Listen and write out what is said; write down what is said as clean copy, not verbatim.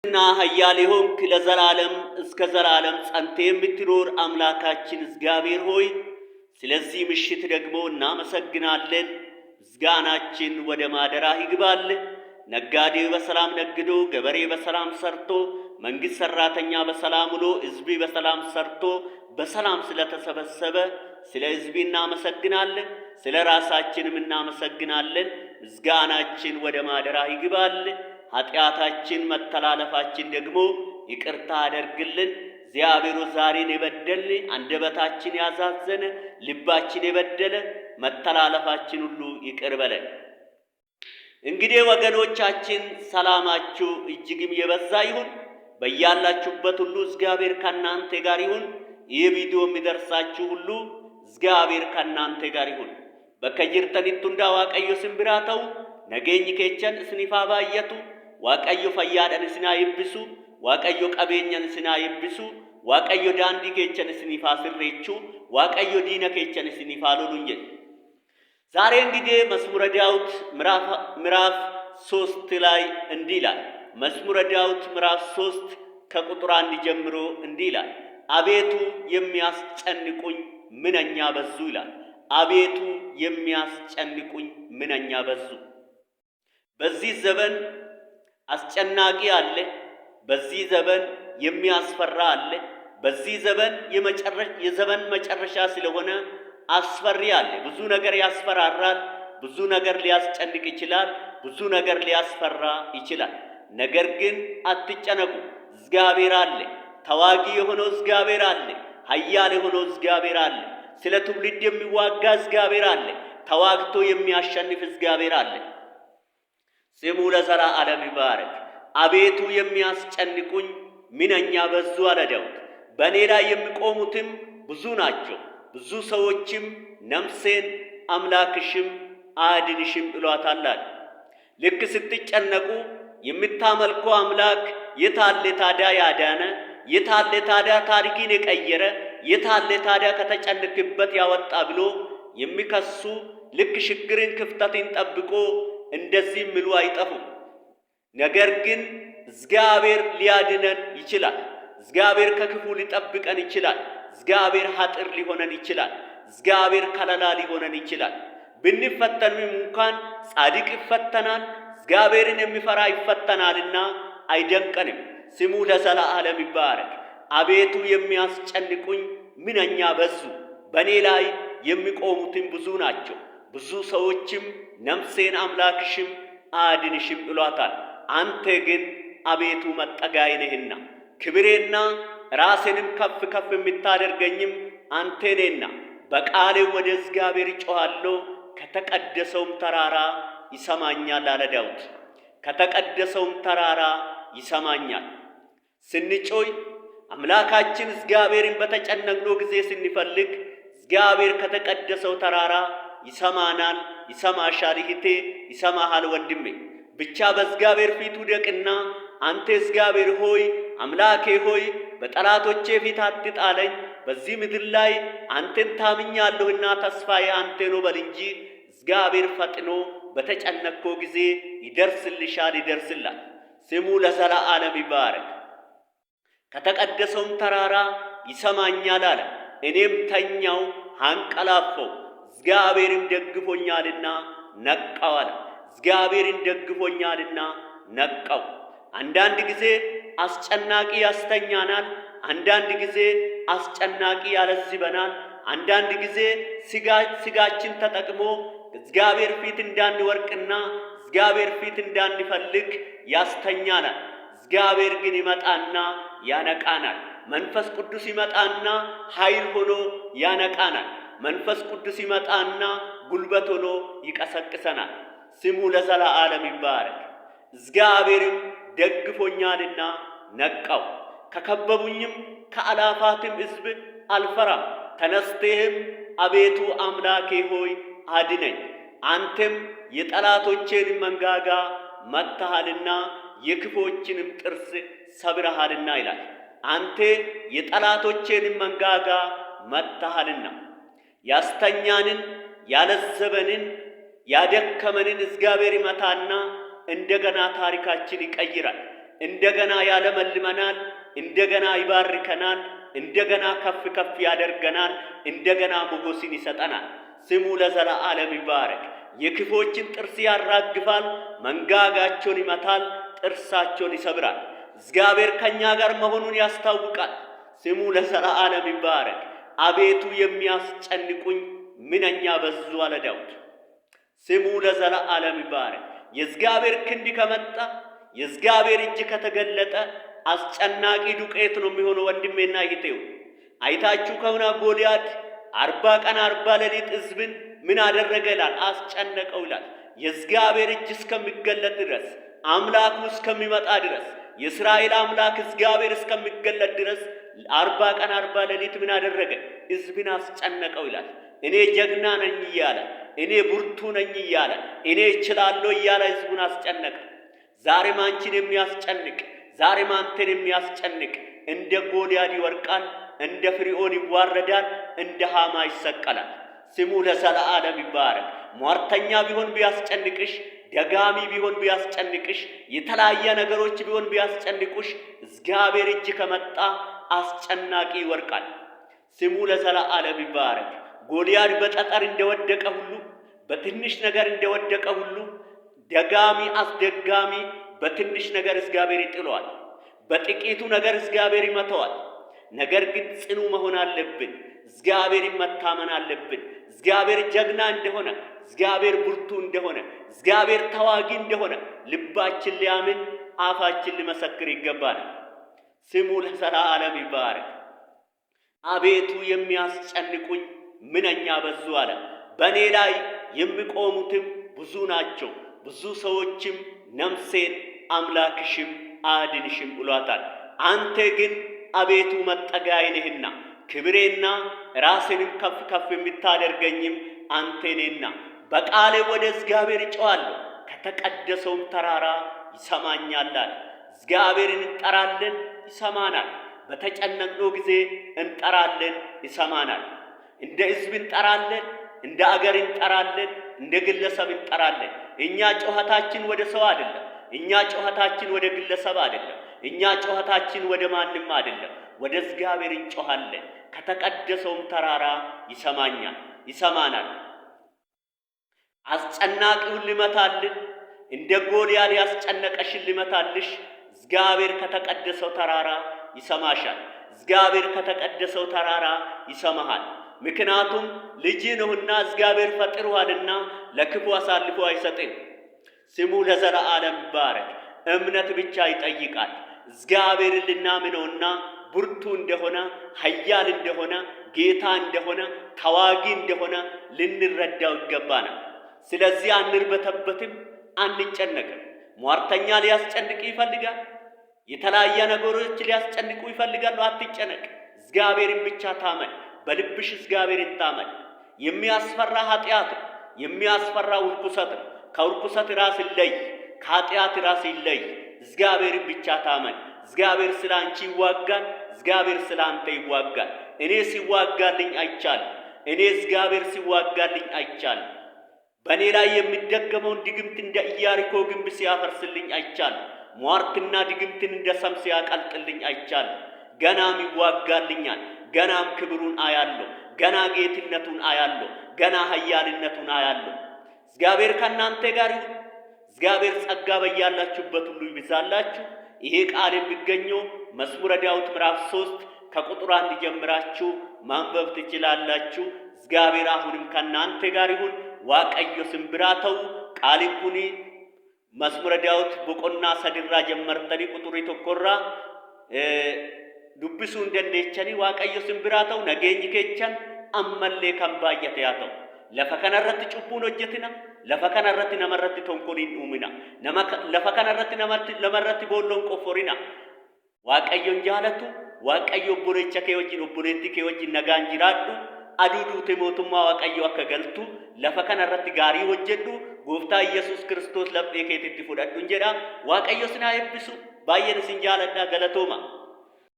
እና ኃያል ሆንክ ለዘላለም እስከ ዘላለም ጸንተ የምትኖር አምላካችን እግዚአብሔር ሆይ ስለዚህ ምሽት ደግሞ እናመሰግናለን። ምስጋናችን ወደ ማደራህ ይግባል። ነጋዴው በሰላም ነግዶ፣ ገበሬ በሰላም ሰርቶ፣ መንግስት ሰራተኛ በሰላም ውሎ፣ ሕዝብ በሰላም ሰርቶ በሰላም ስለተሰበሰበ ስለ ሕዝብ እናመሰግናለን። ስለ ራሳችንም እናመሰግናለን። ምስጋናችን ወደ ማደራህ ይግባል። ኃጢአታችን መተላለፋችን ደግሞ ይቅርታ አደርግልን። እግዚአብሔር ዛሬን የበደልን አንደበታችን ያዛዘነ ልባችን የበደለ መተላለፋችን ሁሉ ይቅር በለን። እንግዲህ ወገኖቻችን ሰላማችሁ እጅግም የበዛ ይሁን። በያላችሁበት ሁሉ እግዚአብሔር ከእናንተ ጋር ይሁን። ይህ ቪዲዮ የሚደርሳችሁ ሁሉ እግዚአብሔር ከእናንተ ጋር ይሁን። በከጅርተኒቱ እንዳ ዋቀዮ ስንብራተው ነገኝ ኬቸን እስኒፋ ባየቱ ዋቀዮ ፈያደን እስና ይብሱ ዋቀዮ ቀቤኛን እስና ይብሱ ዋቀዮ ዳንዲ ኬቸን እስኒፋ ስሬቹ ዋቀዮ ዲነ ኬቸን እስኒፋ ሉሉንጀ። ዛሬ እንግዲህ መዝሙረ ዳዊት ምዕራፍ 3 ላይ እንዲህ ይላል። መዝሙረ ዳዊት ምዕራፍ 3 ከቁጥር 1 ጀምሮ እንዲህ ይላል። አቤቱ የሚያስጨንቁኝ ምንኛ በዙ ይላል። አቤቱ የሚያስጨንቁኝ ምንኛ በዙ። በዚህ ዘመን አስጨናቂ አለ። በዚህ ዘመን የሚያስፈራ አለ። በዚህ ዘመን የዘመን መጨረሻ ስለሆነ አስፈሪ አለ። ብዙ ነገር ያስፈራራል። ብዙ ነገር ሊያስጨንቅ ይችላል። ብዙ ነገር ሊያስፈራ ይችላል። ነገር ግን አትጨነቁ፣ እግዚአብሔር አለ። ተዋጊ የሆነው እግዚአብሔር አለ። ኃያል የሆነው እግዚአብሔር አለ። ስለ ትውልድ የሚዋጋ እግዚአብሔር አለ። ተዋግቶ የሚያሸንፍ እግዚአብሔር አለ። ስሙ ለዘላለም ይባረክ። አቤቱ የሚያስጨንቁኝ ምንኛ በዙ አለ ዳዊት። በእኔ ላይ የሚቆሙትም ብዙ ናቸው። ብዙ ሰዎችም ነፍሴን አምላክሽም አድንሽም ብሏታል አለ። ልክ ስትጨነቁ የምታመልኮ አምላክ የታለ ታዲያ ያዳነ? የታለ ታዲያ ታሪክን የቀየረ? የታለ ታዲያ ከተጨነቅበት ያወጣ ብሎ የሚከሱ ልክ ችግርን ክፍተትን ጠብቆ እንደዚህ ምሉ አይጠፉም። ነገር ግን እግዚአብሔር ሊያድነን ይችላል። እግዚአብሔር ከክፉ ሊጠብቀን ይችላል። እግዚአብሔር ኃጥር ሊሆነን ይችላል። እግዚአብሔር ከለላ ሊሆነን ይችላል። ብንፈተንም እንኳን ጻድቅ ይፈተናል፣ እግዚአብሔርን የሚፈራ ይፈተናልና አይደንቀንም። ስሙ ለዘላለም ይባረክ። አቤቱ የሚያስጨንቁኝ ምንኛ በዙ፣ በእኔ ላይ የሚቆሙትም ብዙ ናቸው። ብዙ ሰዎችም ነፍሴን አምላክሽም አድንሽም ብሏታል። አንተ ግን አቤቱ መጠጋዬ ነህና ክብሬና ራሴንም ከፍ ከፍ የምታደርገኝም አንተ ነህና በቃሌ ወደ እግዚአብሔር እጮኻለሁ፣ ከተቀደሰውም ተራራ ይሰማኛል አለ ዳዊት። ከተቀደሰውም ተራራ ይሰማኛል። ስንጮይ አምላካችን እግዚአብሔርን በተጨነቅነው ጊዜ ስንፈልግ እግዚአብሔር ከተቀደሰው ተራራ ይሰማናል። ይሰማሻል እህቴ፣ ይሰማሃል ወንድሜ። ብቻ በእግዚአብሔር ፊት ውደቅና አንተ እግዚአብሔር ሆይ አምላኬ ሆይ በጠላቶቼ ፊት አትጣለኝ፣ በዚህ ምድር ላይ አንተን ታምኛለሁና ተስፋዬ አንተ ነው በል እንጂ እግዚአብሔር ፈጥኖ በተጨነቅከው ጊዜ ይደርስልሻል፣ ይደርስላል። ስሙ ለዘላለም ይባረክ። ከተቀደሰውም ተራራ ይሰማኛል አለ። እኔም ተኛው አንቀላፋው፣ እግዚአብሔርም ደግፎኛልና ነቃው አለ። እግዚአብሔርን ደግፎኛልና ነቃው። አንዳንድ ጊዜ አስጨናቂ ያስተኛናል። አንዳንድ ጊዜ አስጨናቂ ያለዝበናል። አንዳንድ ጊዜ ስጋችን ተጠቅሞ እግዚአብሔር ፊት እንዳንወርቅና እግዚአብሔር ፊት እንዳንፈልግ ያስተኛናል። እግዚአብሔር ግን ይመጣና ያነቃናል። መንፈስ ቅዱስ ይመጣና ኃይል ሆኖ ያነቃናል። መንፈስ ቅዱስ ይመጣና ጉልበት ሆኖ ይቀሰቅሰናል። ስሙ ለዘላለም ይባረክ። እግዚአብሔርም ደግፎኛልና ነቃው። ከከበቡኝም ከአላፋትም ሕዝብ አልፈራም። ተነስተህም አቤቱ አምላኬ ሆይ አድነኝ፣ አንተም የጠላቶቼን መንጋጋ መትሃልና የክፎችንም ጥርስ ሰብረሃልና ይላል። አንተ የጠላቶቼን መንጋጋ መትሃልና ያስተኛንን ያለዘበንን ያደከመንን እግዚአብሔር ይመታና እንደገና ታሪካችን ይቀይራል። እንደገና ያለመልመናል፣ እንደገና ይባርከናል፣ እንደገና ከፍ ከፍ ያደርገናል፣ እንደገና ሞገስን ይሰጠናል። ስሙ ለዘለዓለም ይባረክ። የክፎችን ጥርስ ያራግፋል፣ መንጋጋቸውን ይመታል፣ ጥርሳቸውን ይሰብራል። እግዚአብሔር ከእኛ ጋር መሆኑን ያስታውቃል። ስሙ ለዘለዓለም ይባረክ። አቤቱ የሚያስጨንቁኝ ምንኛ በዙ አለ ዳዊት። ስሙ ለዘለዓለም ይባረክ። የእግዚአብሔር ክንድ ከመጣ የእግዚአብሔር እጅ ከተገለጠ አስጨናቂ ዱቄት ነው የሚሆነው። ወንድሜና እህቴው አይታችሁ ከሆነ ጎልያድ 40 ቀን 40 ሌሊት ሕዝብን ምን አደረገ ይላል? አስጨነቀው ይላል። የእግዚአብሔር እጅ እስከሚገለጥ ድረስ አምላኩ እስከሚመጣ ድረስ የእስራኤል አምላክ እግዚአብሔር እስከሚገለጥ ድረስ 40 ቀን 40 ሌሊት ምን አደረገ? ሕዝብን አስጨነቀው ይላል። እኔ ጀግና ነኝ እያለ እኔ ብርቱ ነኝ እያለ እኔ እችላለሁ እያለ ሕዝቡን አስጨነቀ። ዛሬም አንቺን የሚያስጨንቅ ዛሬም አንተን የሚያስጨንቅ እንደ ጎልያድ ይወርቃል፣ እንደ ፍርዖን ይዋረዳል፣ እንደ ሃማ ይሰቀላል። ስሙ ለዘለዓለም ይባረክ። ሟርተኛ ቢሆን ቢያስጨንቅሽ፣ ደጋሚ ቢሆን ቢያስጨንቅሽ፣ የተለያየ ነገሮች ቢሆን ቢያስጨንቁሽ፣ እግዚአብሔር እጅ ከመጣ አስጨናቂ ይወርቃል። ስሙ ለዘለዓለም ይባረክ። ጎልያድ በጠጠር እንደወደቀ ሁሉ በትንሽ ነገር እንደወደቀ ሁሉ ደጋሚ አስደጋሚ በትንሽ ነገር እግዚአብሔር ይጥለዋል። በጥቂቱ ነገር እግዚአብሔር ይመተዋል። ነገር ግን ጽኑ መሆን አለብን። እግዚአብሔር መታመን አለብን። እግዚአብሔር ጀግና እንደሆነ፣ እግዚአብሔር ብርቱ እንደሆነ፣ እግዚአብሔር ተዋጊ እንደሆነ ልባችን ሊያምን አፋችን ሊመሰክር ይገባናል። ስሙ ለዘለዓለም ይባረክ። አቤቱ የሚያስጨንቁኝ ምንኛ በዙ አለ። በእኔ ላይ የሚቆሙትም ብዙ ናቸው። ብዙ ሰዎችም ነፍሴን አምላክሽም አድንሽም ብሏታል። አንተ ግን አቤቱ መጠጊያዬ ነህና ክብሬና ራሴንም ከፍ ከፍ የምታደርገኝም አንተ ነህና በቃሌ ወደ እግዚአብሔር እጮኻለሁ፣ ከተቀደሰውም ተራራ ይሰማኛል አለ። እግዚአብሔርን እንጠራለን፣ ይሰማናል። በተጨነቅነው ጊዜ እንጠራለን፣ ይሰማናል። እንደ ሕዝብ እንጠራለን፣ እንደ አገር እንጠራለን፣ እንደ ግለሰብ እንጠራለን። እኛ ጩኸታችን ወደ ሰው አይደለም። እኛ ጩኸታችን ወደ ግለሰብ አይደለም። እኛ ጩኸታችን ወደ ማንም አይደለም። ወደ እግዚአብሔር እንጮኻለን። ከተቀደሰውም ተራራ ይሰማናል። አስጨናቂውን ሊመታልን፣ እንደ ጎልያድ ያስጨነቀሽን ሊመታልሽ እግዚአብሔር ከተቀደሰው ተራራ ይሰማሻል። እግዚአብሔር ከተቀደሰው ተራራ ይሰማሃል። ምክንያቱም ልጅ ነውና እግዚአብሔር ፈጥሮሃልና ለክፉ አሳልፎ አይሰጥም። ስሙ ለዘለዓለም ይባረክ። እምነት ብቻ ይጠይቃል። እግዚአብሔርን ልናምነውና ብርቱ እንደሆነ፣ ኃያል እንደሆነ፣ ጌታ እንደሆነ፣ ተዋጊ እንደሆነ ልንረዳው ይገባናል። ስለዚህ አንርበተበትም፣ አንጨነቅም። ሟርተኛ ሊያስጨንቅ ይፈልጋል። የተለያየ ነገሮች ሊያስጨንቁ ይፈልጋሉ። አትጨነቅ። እግዚአብሔርን ብቻ ታመን። በልብሽ እግዚአብሔርን ታመን። የሚያስፈራ ኃጢአት ነው። የሚያስፈራ ውርኩሰት ነው። ከውርኩሰት ራስ ይለይ፣ ከኃጢአት ራስ ይለይ። እግዚአብሔርን ብቻ ታመን። እግዚአብሔር ስለ አንቺ ይዋጋል። እግዚአብሔር ስለ አንተ ይዋጋል። እኔ ሲዋጋልኝ አይቻልም። እኔ እግዚአብሔር ሲዋጋልኝ አይቻልም። በእኔ ላይ የሚደገመውን ድግምት እንደ ኢያሪኮ ግንብ ሲያፈርስልኝ አይቻልም። ሟርትና ድግምትን እንደ ሰም ሲያቀልጥልኝ አይቻልም። ገናም ይዋጋልኛል። ገናም ክብሩን አያለሁ። ገና ጌትነቱን አያለሁ። ገና ኃያልነቱን አያለሁ። እግዚአብሔር ከእናንተ ጋር ይሁን። እግዚአብሔር ጸጋ በያላችሁበት ሁሉ ይብዛላችሁ። ይሄ ቃል የሚገኘው መዝሙረ ዳዊት ምዕራፍ 3 ከቁጥር 1 ጀምራችሁ ማንበብ ትችላላችሁ። እግዚአብሔር አሁንም ከእናንተ ጋር ይሁን። waaqayyo simbiraata'u qaaliin kun masmura daawit boqonnaa sadirraa jammartanii quxurii tokkorraa dubbisuu hin dandeechanii waaqayyo simbiraata'u nageenyi keechan ammallee kan baay'ate haa ta'u. Lafa kanarratti cubbuun hojjetina. Lafa kanarratti namarratti tonkoliin uumina. Lafa kanarratti namarratti boolloon qofforina. Waaqayyoon jaalatu, waaqayyo obboleecha kee wajjin obboleettii kee wajjin nagaan jiraadhu. Aduu duute mootummaa waaqayyo akka galtu lafa kanarratti gaarii hojjedhu gooftaa Yesuus Kiristoos laphee keetitti fudhadhu jedha. Waaqayyo sinaa eebbisu. Baay'een isin jaaladha. Galatooma.